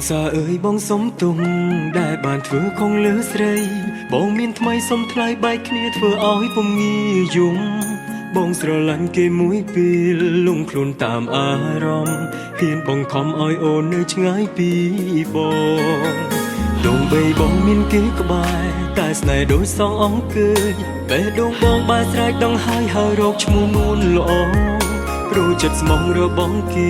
សាអើយបងសុំទុំដែលបានធ្វើខុងលើស្រីបងមានថ្មីសុំថ្លៃបែកគ្នាធ្វើឲ្យពុំងាយយំបងស្រឡាញ់គេមួយពេលលងខ្លួនតាមអារម្មណ៍ហ៊ានបងខំឲ្យអូននៅឆ្ងាយពីបងដងបីបងមានគេក្បែរតែស្នេហ៍ដូចសងអង្គើយបេះដូងបងបែរស្រែកដងហើយរកឈ្មោះនួនល្អព្រោះចិត្តស្មងរបងគេ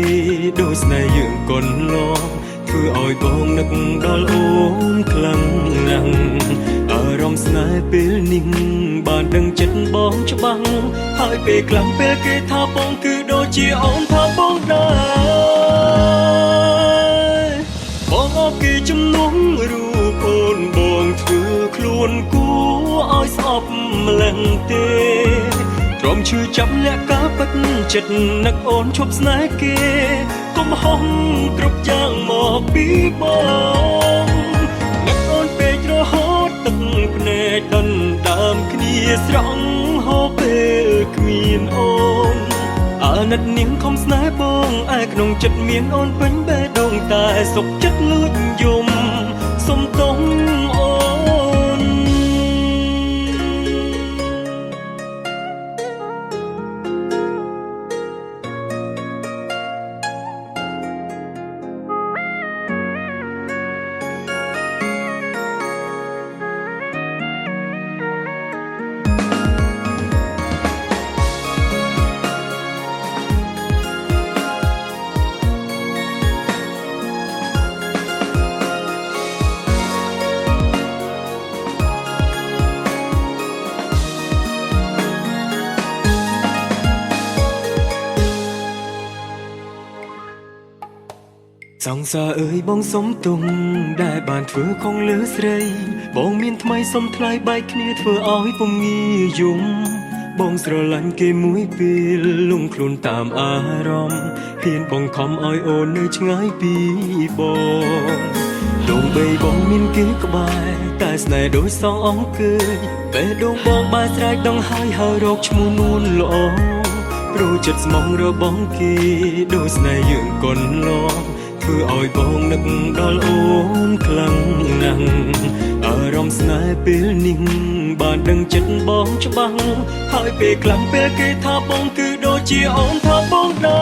ដូចស្នេហ៍យើងកូនឡងធ្វើឲ្យបងនឹកដល់អូនខ្លាំងណាស់អារម្មណ៍ស្នេហ៍ពេលនេះបានដឹងចិត្តបងច្បាស់ហើយពេលខ្លាំងពេលគេថាបងគឺដូចជាអូនថាបងដែរបងអបគេជំនុំរូបអូនបងធ្វើខ្លួនគួរឲ្យស្អប់ម្លឹងទេទ្រាំឈឺចាប់លាក់ការពិតចិត្តនឹកអូនឈប់ស្នេហ៍គេកុំហោះគ្រប់យ៉ាងមកពីបងនឹកអូនពេករហូតទឹកភ្នែកដណ្ដើមគ្នាស្រង់ហូរពេលគ្មានអូនអាណិតនាងខំស្នេហ៍បងឯក្នុងចិត្តមានអូនពេញបេះដូងតែសុខចិត្តលួចយំសុំទោសអូនសង្សារអើយបងសុំទុំដែលបានធ្វើខុងលើស្រីបងមានថ្មីសុំថ្លៃបែកគ្នាធ្វើឲ្យពុំងាយយំបងស្រឡាញ់គេមួយពេលលងខ្លួនតាមអារម្មណ៍ហ៊ានបងខំឲ្យអូននៅឆ្ងាយពីបងដងបីបងមានគេក្បែរតែស្នេហ៍ដូចសងអង្គើយបេះដូងបងបែរស្រែកដងហើយរកឈ្មោះនួនល្អព្រោះចិត្តស្មងរបងគេដូចស្នេហ៍យើងកូនឡងធ្វើឲ្យបងនឹកដល់អូនខ្លាំងណាស់អារម្មណ៍ស្នេហ៍ពេលនេះបានដឹងចិត្តបងច្បាស់ហើយពេលខ្លាំងពេលគេថាបងគឺដូចជាអូនថាបងដែ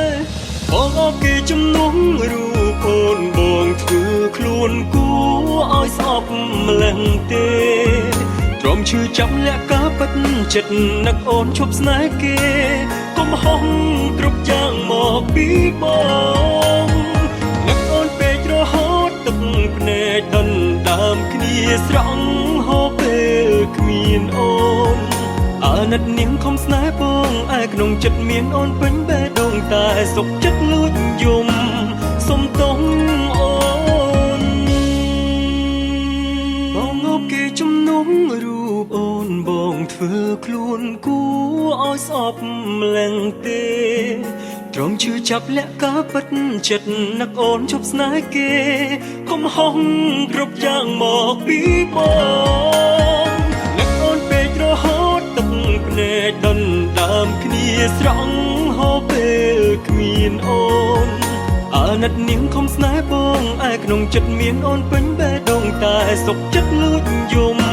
របងអបគេជំនុំរូបអូនបងធ្វើខ្លួនគួរឲ្យស្អប់ម្លឹងទេទ្រាំឈឺចាប់លាក់ការពិតចិត្តនឹកអូនឈប់ស្នេហ៍គេកុំហោះគ្រប់យ៉ាងមកពីបងនឹកអូនពេករហូតទឹកភ្នែកដណ្ដើមគ្នាស្រង់ហូរពេលគ្មានអូនអាណិតនាងខំស្នេហ៍បងឯក្នុងចិត្តមានអូនពេញបេះដូងតែសុខចិត្តលួចយំសុំទោសអូនបងអបគេជំនុំរូបអូនបងធ្វើខ្លួនគួរឲ្យស្អប់ម្លឹងទេទ្រាំឈឺចាប់លាក់ការពិតចិត្តនឹកអូនឈប់ស្នេហ៍គេកុំហោះគ្រប់យ៉ាងមកពីបងនឹកអូនពេករហូតទឹកភ្នែកដណ្ដើមគ្នាស្រង់ហូរពេលគ្មានអូនអាណិតនាងខំស្នេហ៍បងឯក្នុងចិត្តមានអូនពេញបេះដូងតែសុខចិត្តលួចយំ